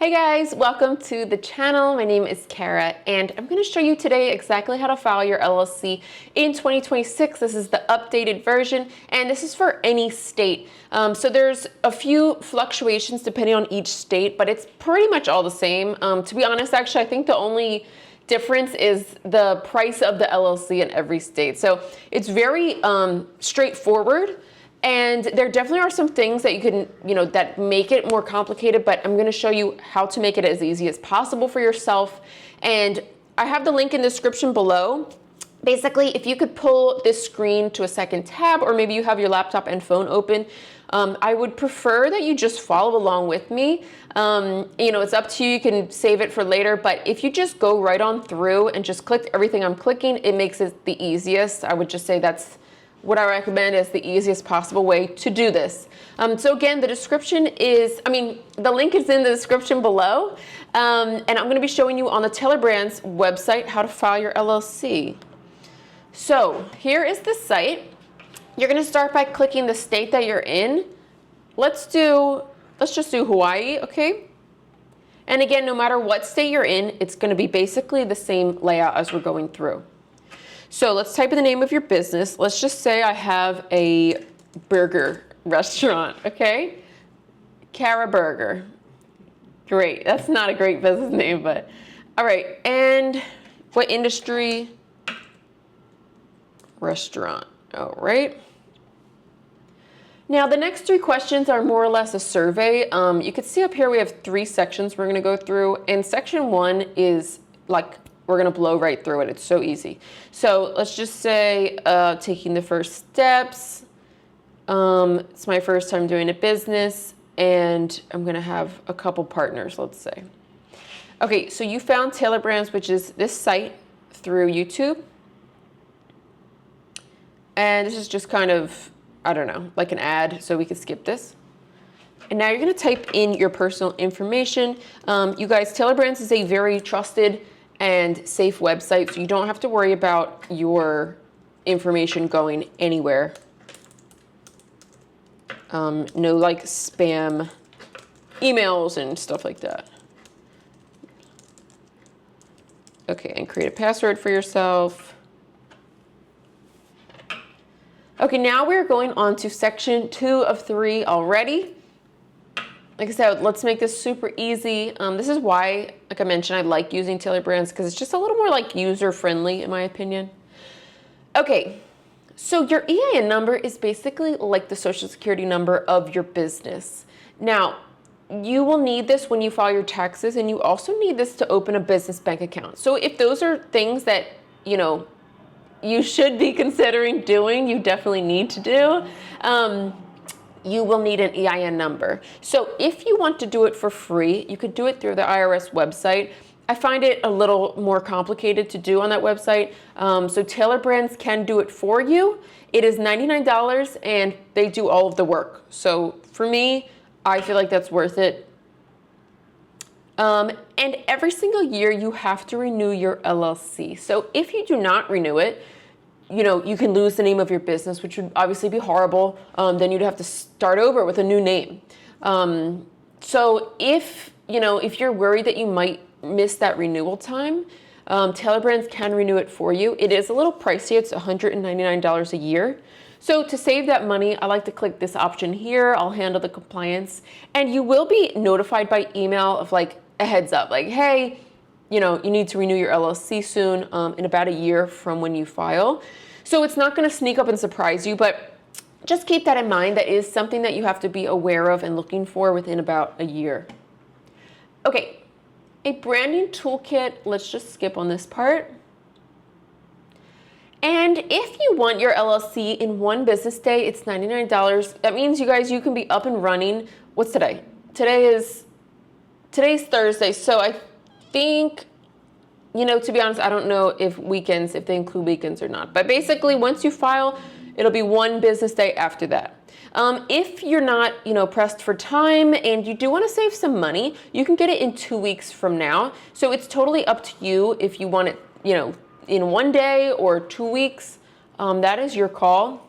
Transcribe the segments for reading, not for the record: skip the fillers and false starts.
Hey guys, welcome to the channel. My name is Kara and I'm going to show you today exactly how to file your LLC in 2026. This is the updated version and this is for any state. So there's a few fluctuations depending on each state, but it's pretty much all the same. To be honest, actually, I think the only difference is the price of the LLC in every state. So it's very straightforward. And there definitely are some things that you can, that make it more complicated, but I'm going to show you how to make it as easy as possible for yourself. And I have the link in the description below. Basically, if you could pull this screen to a second tab, or maybe you have your laptop and phone open, I would prefer that you just follow along with me. It's up to you. You can save it for later, but if you just go right on through and just click everything I'm clicking, it makes it the easiest. I would just say that's what I recommend is the easiest possible way to do this. So again, the link is in the description below. And I'm going to be showing you on the Taylor Brands website how to file your LLC. So here is the site. You're going to start by clicking the state that you're in. Let's just do Hawaii, okay? And again, no matter what state you're in, it's going to be basically the same layout as we're going through. So let's type in the name of your business. Let's just say I have a burger restaurant, okay? Kara Burger. Great, that's not a great business name, but all right. And what industry? Restaurant, all right. Now the next three questions are more or less a survey. You can see up here we have three sections we're gonna go through, and section one is like, we're gonna blow right through it. It's so easy. So let's just say taking the first steps. It's my first time doing a business and I'm gonna have a couple partners, let's say. Okay, so you found Taylor Brands, which is this site through YouTube. And this is just kind of, I don't know, like an ad, so we could skip this. And now you're gonna type in your personal information. You guys, Taylor Brands is a very trusted and safe website, so you don't have to worry about your information going anywhere. No like spam emails and stuff like that. Okay, and create a password for yourself. Okay, now we're going on to section 2 of 3 already. Like I said, let's make this super easy. This is why, like I mentioned, I like using Taylor Brands because it's just a little more like user-friendly in my opinion. Okay, so your EIN number is basically like the social security number of your business. Now, you will need this when you file your taxes, and you also need this to open a business bank account. So if those are things that, you should be considering doing, you definitely need to do. You will need an EIN number. So if you want to do it for free, you could do it through the IRS website. I find it a little more complicated to do on that website. So Taylor Brands can do it for you. It is $99 and they do all of the work. So for me, I feel like that's worth it. And every single year you have to renew your LLC. So if you do not renew it, you can lose the name of your business, which would obviously be horrible. Then you'd have to start over with a new name. So if you're worried that you might miss that renewal time, Taylor Brands can renew it for you. It is a little pricey. It's $199 a year. So to save that money, I like to click this option here. I'll handle the compliance. And you will be notified by email of like a heads up, like, hey, you need to renew your LLC soon, in about a year from when you file. So it's not gonna sneak up and surprise you, but just keep that in mind. That is something that you have to be aware of and looking for within about a year. Okay, a branding toolkit, let's just skip on this part. And if you want your LLC in one business day, it's $99. That means you guys, you can be up and running. What's today? Today's Thursday, so I think, to be honest, I don't know if they include weekends or not. But basically, once you file, it'll be one business day after that. If you're not, pressed for time and you do want to save some money, you can get it in 2 weeks from now. So it's totally up to you if you want it, in one day or 2 weeks. That is your call.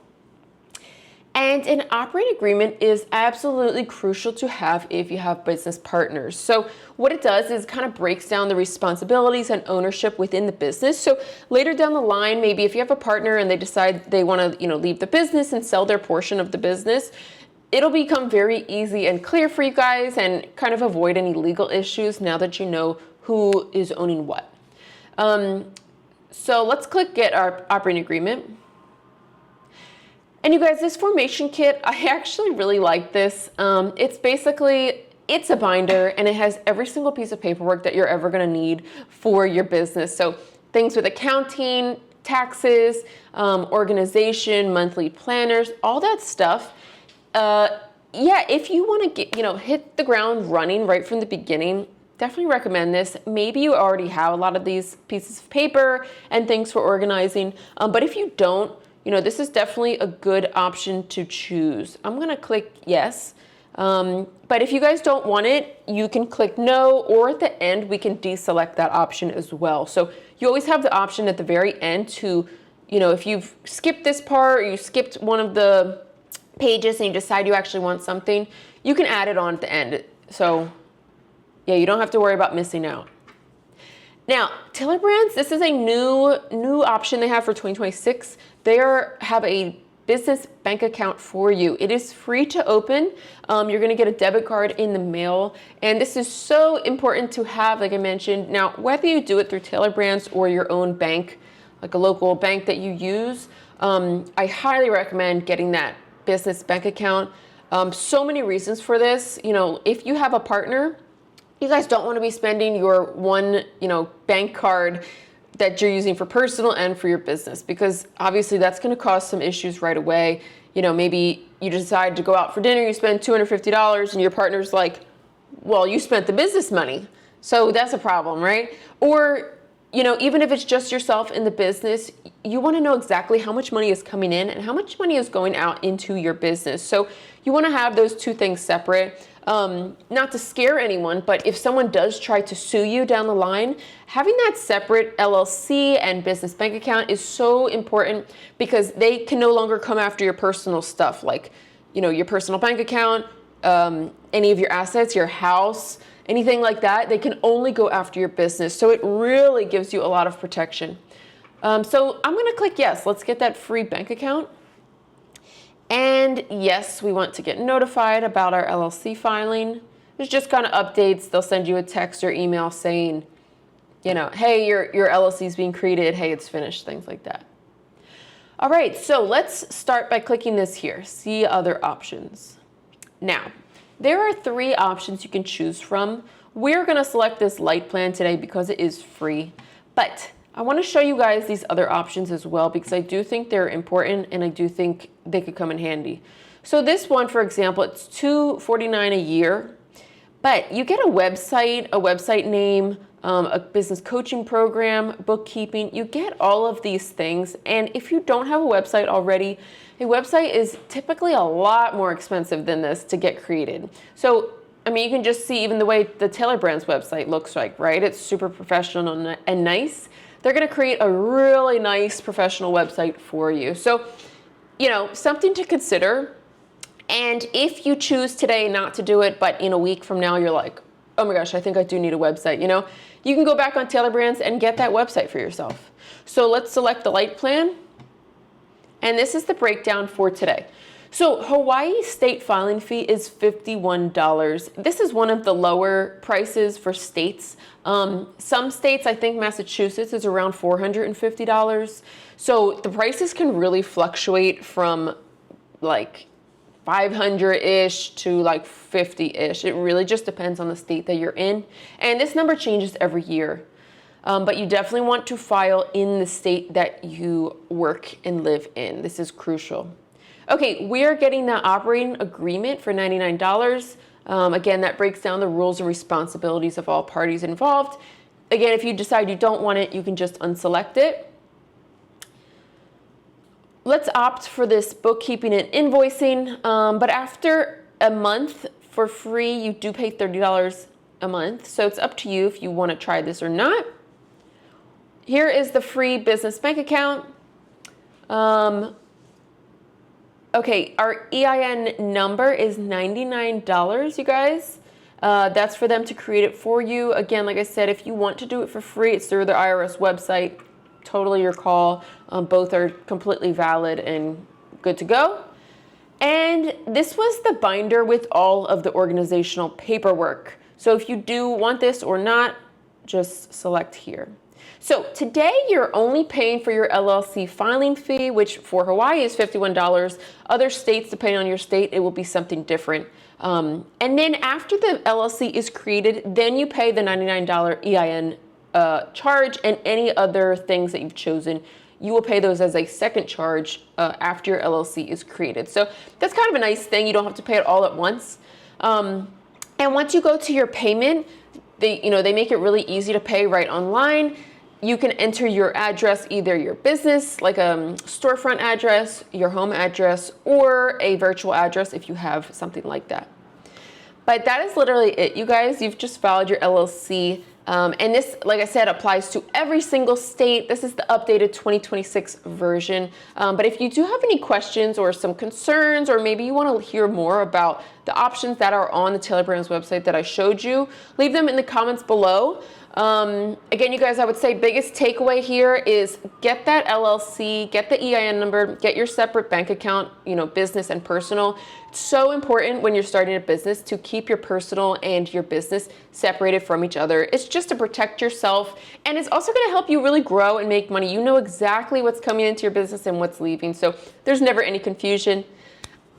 And an operating agreement is absolutely crucial to have if you have business partners. So what it does is kind of breaks down the responsibilities and ownership within the business. So later down the line, maybe if you have a partner and they decide they want to, leave the business and sell their portion of the business, it'll become very easy and clear for you guys and kind of avoid any legal issues now that you know who is owning what. So let's click Get Our Operating Agreement. And you guys, this formation kit, I actually really like this. It's a binder and it has every single piece of paperwork that you're ever gonna need for your business. So things with accounting, taxes, organization, monthly planners, all that stuff. If you wanna hit the ground running right from the beginning, definitely recommend this. Maybe you already have a lot of these pieces of paper and things for organizing, but if you don't, this is definitely a good option to choose. I'm gonna click yes, but if you guys don't want it, you can click no, or at the end, we can deselect that option as well. So you always have the option at the very end to, if you've skipped this part, or you skipped one of the pages and you decide you actually want something, you can add it on at the end. So yeah, you don't have to worry about missing out. Now, Tiller Brands, this is a new option they have for 2026. They have a business bank account for you. It is free to open. You're gonna get a debit card in the mail. And this is so important to have, like I mentioned. Now, whether you do it through Tiller Brands or your own bank, like a local bank that you use, I highly recommend getting that business bank account. So many reasons for this. If you have a partner, you guys don't want to be spending your one, bank card that you're using for personal and for your business, because obviously that's going to cause some issues right away. Maybe you decide to go out for dinner, you spend $250 and your partner's like, well, you spent the business money. So that's a problem, right? Or, even if it's just yourself in the business, you want to know exactly how much money is coming in and how much money is going out into your business. So you want to have those two things separate. Not to scare anyone, but if someone does try to sue you down the line, having that separate LLC and business bank account is so important, because they can no longer come after your personal stuff, like, your personal bank account, any of your assets, your house, anything like that. They can only go after your business. So it really gives you a lot of protection. So I'm going to click yes. Let's get that free bank account. And yes, we want to get notified about our LLC filing. There's just kind of updates. They'll send you a text or email saying, hey, your LLC is being created. Hey, it's finished, things like that. All right, so let's start by clicking this here, see other options. Now, there are 3 options you can choose from. We're gonna select this light plan today because it is free, but I want to show you guys these other options as well, because I do think they're important and I do think they could come in handy. So this one, for example, it's $249 a year, but you get a website name, a business coaching program, bookkeeping. You get all of these things. And if you don't have a website already, a website is typically a lot more expensive than this to get created. So you can just see even the way the Tiller Brands website looks like, right? It's super professional and nice. They're going to create a really nice professional website for you. So, something to consider. And if you choose today not to do it, but in a week from now, you're like, oh my gosh, I think I do need a website, you can go back on Tiller Brands and get that website for yourself. So let's select the light plan. And this is the breakdown for today. So Hawaii state filing fee is $51. This is one of the lower prices for states. Some states, I think Massachusetts is around $450. So the prices can really fluctuate from like 500-ish to like 50-ish. It really just depends on the state that you're in. And this number changes every year. But you definitely want to file in the state that you work and live in. This is crucial. Okay, we are getting that operating agreement for $99. Again, that breaks down the rules and responsibilities of all parties involved. Again, if you decide you don't want it, you can just unselect it. Let's opt for this bookkeeping and invoicing. But after a month for free, you do pay $30 a month. So it's up to you if you want to try this or not. Here is the free business bank account. Okay, our EIN number is $99, you guys. That's for them to create it for you. Again, like I said, if you want to do it for free, it's through the IRS website. Totally your call. Both are completely valid and good to go. And this was the binder with all of the organizational paperwork. So if you do want this or not, just select here. So today you're only paying for your LLC filing fee, which for Hawaii is $51. Other states, depending on your state, it will be something different. And then after the LLC is created, then you pay the $99 EIN charge, and any other things that you've chosen, you will pay those as a second charge after your LLC is created. So that's kind of a nice thing. You don't have to pay it all at once. And once you go to your payment, they make it really easy to pay right online. You can enter your address, either your business, like a storefront address, your home address, or a virtual address if you have something like that. But that is literally it, you guys. You've just filed your LLC. And this, like I said, applies to every single state. This is the updated 2026 version. But if you do have any questions or some concerns, or maybe you want to hear more about the options that are on the Taylor Brands website that I showed you, leave them in the comments below. Again, you guys, I would say biggest takeaway here is get that LLC, get the EIN number, get your separate bank account, business and personal. It's so important when you're starting a business to keep your personal and your business separated from each other. It's just to protect yourself, and it's also going to help you really grow and make money. You know exactly what's coming into your business and what's leaving, so there's never any confusion.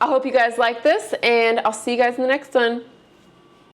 I hope you guys like this, and I'll see you guys in the next one.